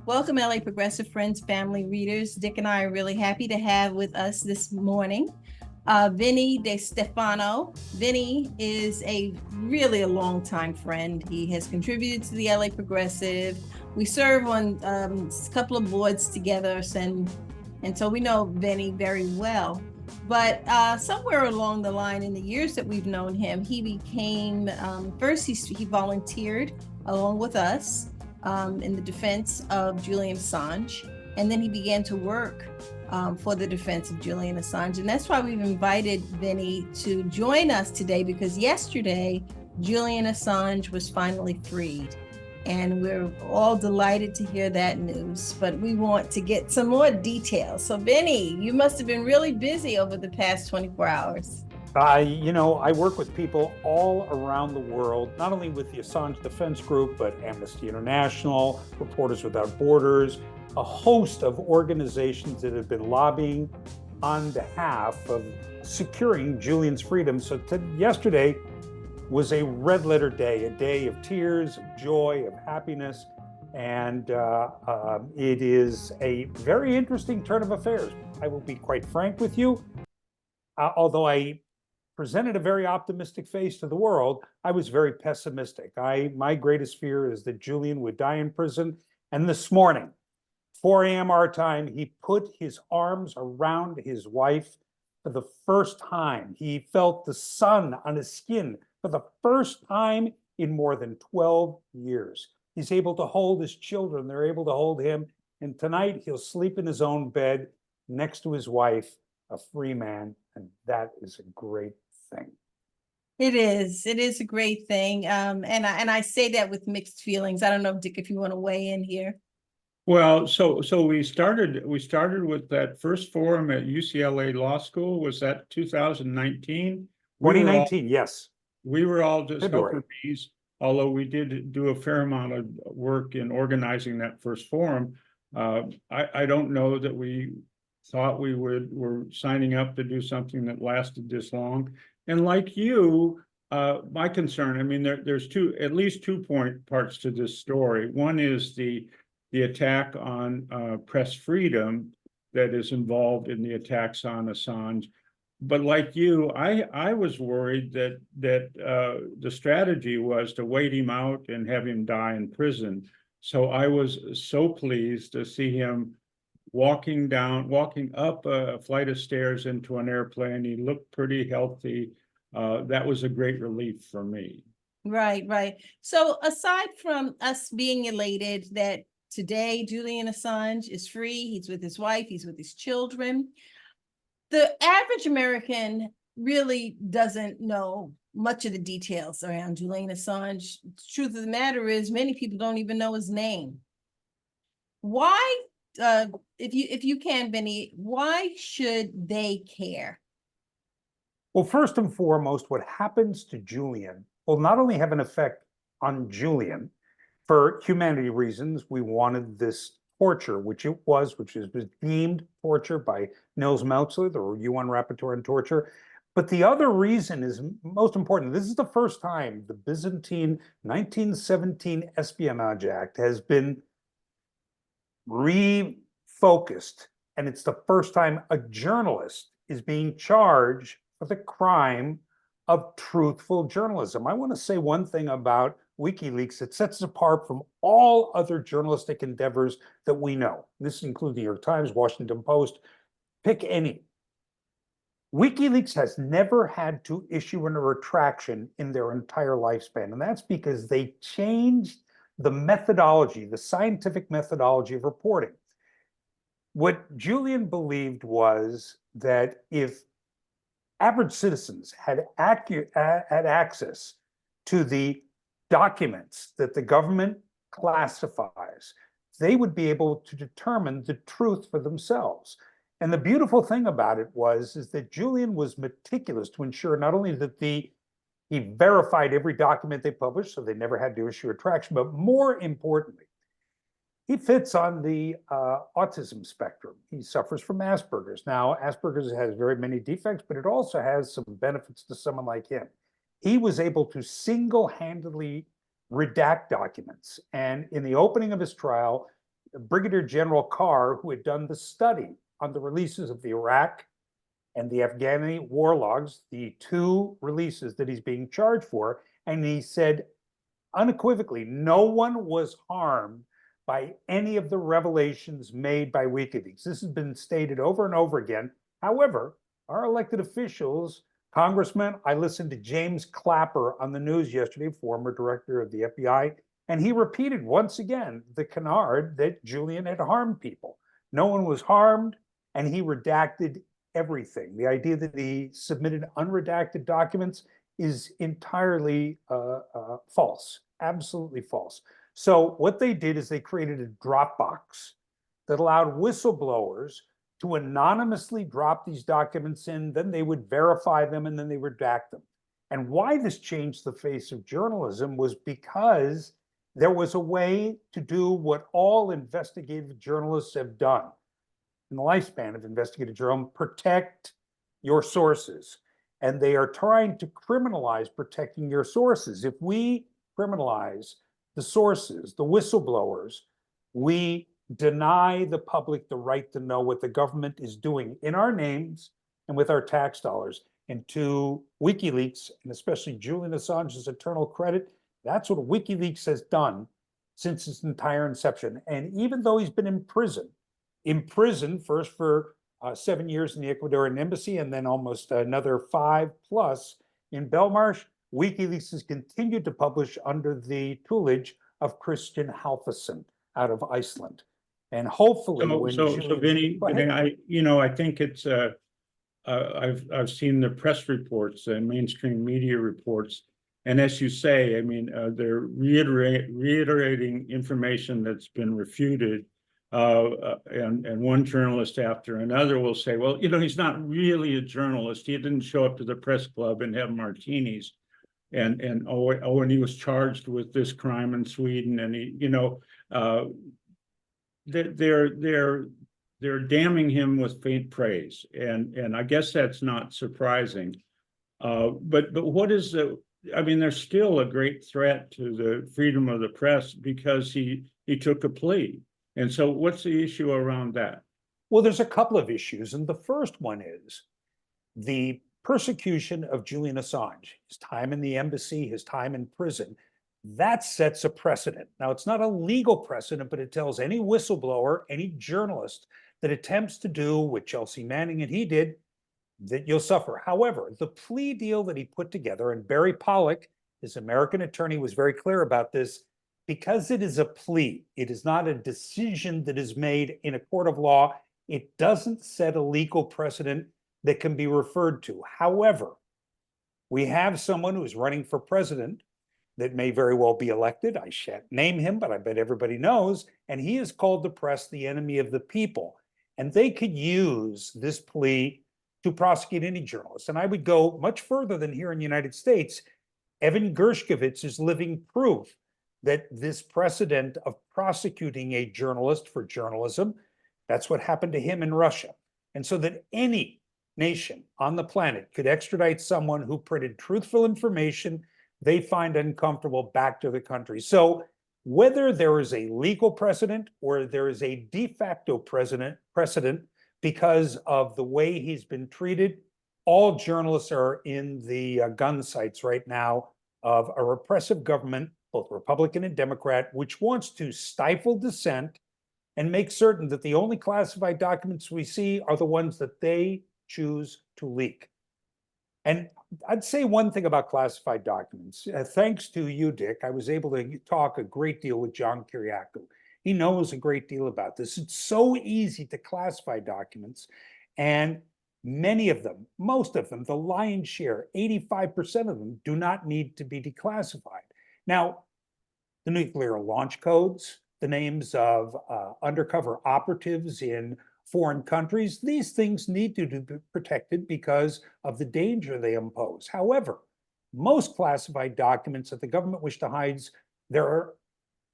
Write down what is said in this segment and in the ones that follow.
Welcome, LA Progressive Friends, family, readers. Dick and I are really happy to have with us this morning Vinnie De Stefano. Vinnie is really a longtime friend. He has contributed to the LA Progressive. We serve on a couple of boards together, and so we know Vinnie very well. But somewhere along the line, in the years that we've known him, he became first he volunteered along with us in the defense of Julian Assange, and then he began to work for the defense of Julian Assange. And that's why we've invited Vinnie to join us today, because yesterday, Julian Assange was finally freed. And we're all delighted to hear that news, but we want to get some more details. So Vinnie, you must have been really busy over the past 24 hours. I work with people all around the world, not only with the Assange Defense Group, but Amnesty International, Reporters Without Borders, a host of organizations that have been lobbying on behalf of securing Julian's freedom. So yesterday was a red letter day, a day of tears, of joy, of happiness. And it is a very interesting turn of affairs. I will be quite frank with you. Although I presented a very optimistic face to the world, I was very pessimistic. My greatest fear is that Julian would die in prison. And this morning, 4 a.m. our time, he put his arms around his wife for the first time. He felt the sun on his skin for the first time in more than 12 years. He's able to hold his children. They're able to hold him. And tonight he'll sleep in his own bed next to his wife, a free man. And that is a great thing. It is a great thing. And I say that with mixed feelings. I don't know, Dick, if you want to weigh in here. Well, so we started with that first forum at UCLA Law School. Was that 2019? 2019, yes. We were all just bees, although we did do a fair amount of work in organizing that first forum. I don't know that we thought were signing up to do something that lasted this long. And like you, my concern, I mean, there's at least two parts to this story. One is the attack on press freedom that is involved in the attacks on Assange. But like you, I was worried that the strategy was to wait him out and have him die in prison. So I was so pleased to see him walking up a flight of stairs into an airplane. He looked pretty healthy. That was a great relief for me. Right. So aside from us being elated that today Julian Assange is free, he's with his wife, he's with his children, the average American really doesn't know much of the details around Julian Assange. The truth of the matter is, many people don't even know his name. Why, if you can, Vinnie, why should they care? Well, first and foremost, what happens to Julian will not only have an effect on Julian. For humanity reasons, we wanted this torture, which was deemed torture by Nils Melzer, the UN Rapporteur on Torture. But the other reason is most important. This is the first time the Byzantine 1917 Espionage Act has been refocused, and it's the first time a journalist is being charged for the crime of truthful journalism. I want to say one thing about Wikileaks that sets it apart from all other journalistic endeavors that we know. This includes the New York Times, Washington Post, pick any. Wikileaks has never had to issue a retraction in their entire lifespan, and that's because they changed the methodology, the scientific methodology of reporting. What Julian believed was that if average citizens had access to the documents that the government classifies, they would be able to determine the truth for themselves. And the beautiful thing about it is that Julian was meticulous to ensure not only that he verified every document they published, so they never had to issue a retraction, but more importantly, he fits on the autism spectrum. He suffers from Asperger's. Now, Asperger's has very many defects, but it also has some benefits to someone like him. He was able to single-handedly redact documents. And in the opening of his trial, Brigadier General Carr, who had done the study on the releases of the Iraq and the Afghani war logs, the two releases that he's being charged for, and he said unequivocally, no one was harmed by any of the revelations made by WikiLeaks. This has been stated over and over again. However, our elected officials, Congressman, I listened to James Clapper on the news yesterday, former director of the FBI, and he repeated once again the canard that Julian had harmed people. No one was harmed, and he redacted everything. The idea that he submitted unredacted documents is entirely false, absolutely false. So what they did is they created a Dropbox that allowed whistleblowers to anonymously drop these documents in, then they would verify them, and then they redact them. And why this changed the face of journalism was because there was a way to do what all investigative journalists have done in the lifespan of investigative journalism: protect your sources. And they are trying to criminalize protecting your sources. If we criminalize the sources, the whistleblowers, we deny the public the right to know what the government is doing in our names and with our tax dollars. And to WikiLeaks, and especially Julian Assange's eternal credit, that's what WikiLeaks has done since its entire inception. And even though he's been imprisoned first for 7 years in the Ecuadorian embassy and then almost another 5+ in Belmarsh, WikiLeaks has continued to publish under the tutelage of Christian Halvorsen out of Iceland. And hopefully, Vinnie, I think it's I've seen the press reports and mainstream media reports, and as you say, I mean, they're reiterating information that's been refuted. And one journalist after another will say, well, he's not really a journalist. He didn't show up to the press club and have martinis. And and he was charged with this crime in Sweden. And they're damning him with faint praise. And I guess that's not surprising. But what is there's still a great threat to the freedom of the press because he took a plea. And so what's the issue around that? Well, there's a couple of issues. And the first one is the persecution of Julian Assange, his time in the embassy, his time in prison. That sets a precedent. Now, it's not a legal precedent, but it tells any whistleblower, any journalist that attempts to do what Chelsea Manning and he did, that you'll suffer. However, the plea deal that he put together, and Barry Pollock, his American attorney, was very clear about this, because it is a plea, it is not a decision that is made in a court of law. It doesn't set a legal precedent that can be referred to. However, we have someone who's running for president that may very well be elected. I shan't name him, but I bet everybody knows. And he has called the press the enemy of the people. And they could use this plea to prosecute any journalist. And I would go much further than here in the United States. Evan Gershkovich is living proof that this precedent of prosecuting a journalist for journalism, that's what happened to him in Russia. And so that any nation on the planet could extradite someone who printed truthful information they find uncomfortable back to the country. So whether there is a legal precedent or there is a de facto precedent because of the way he's been treated, all journalists are in the gun sights right now of a repressive government, both Republican and Democrat, which wants to stifle dissent and make certain that the only classified documents we see are the ones that they choose to leak. And I'd say one thing about classified documents. Thanks to you, Dick, I was able to talk a great deal with John Kiriakou. He knows a great deal about this. It's so easy to classify documents, and many of them, most of them, the lion's share, 85% of them, do not need to be declassified. Now, the nuclear launch codes, the names of undercover operatives in foreign countries, these things need to be protected because of the danger they impose. However, most classified documents that the government wish to hide, they're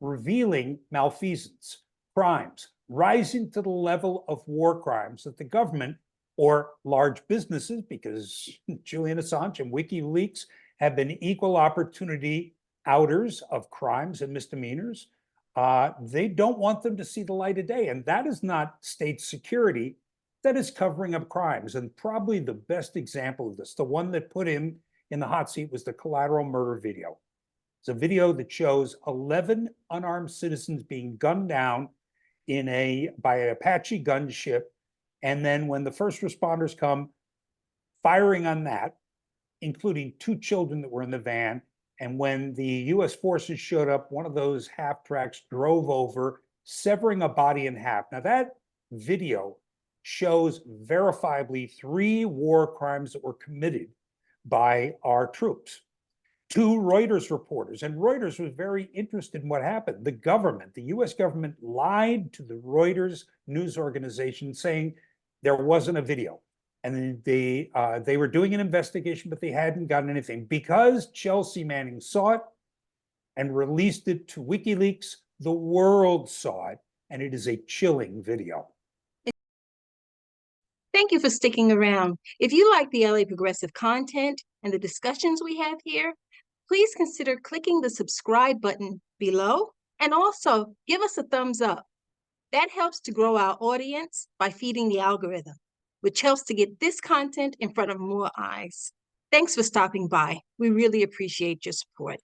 revealing malfeasance, crimes, rising to the level of war crimes that the government or large businesses, because Julian Assange and WikiLeaks have been equal opportunity outers of crimes and misdemeanors, they don't want them to see the light of day. And that is not state security. That is covering up crimes. And probably the best example of this, the one that put him in the hot seat, was the collateral murder video. It's a video that shows 11 unarmed citizens being gunned down by an Apache gunship. And then when the first responders come, firing on that, including 2 children that were in the van. And when the US forces showed up, one of those half tracks drove over, severing a body in half. Now that video shows verifiably 3 war crimes that were committed by our troops. 2 Reuters reporters, and Reuters was very interested in what happened. The government, the US government, lied to the Reuters news organization saying there wasn't a video. And they were doing an investigation, but they hadn't gotten anything. Because Chelsea Manning saw it and released it to WikiLeaks, the world saw it, and it is a chilling video. Thank you for sticking around. If you like the LA Progressive content and the discussions we have here, please consider clicking the subscribe button below and also give us a thumbs up. That helps to grow our audience by feeding the algorithm, which helps to get this content in front of more eyes. Thanks for stopping by. We really appreciate your support.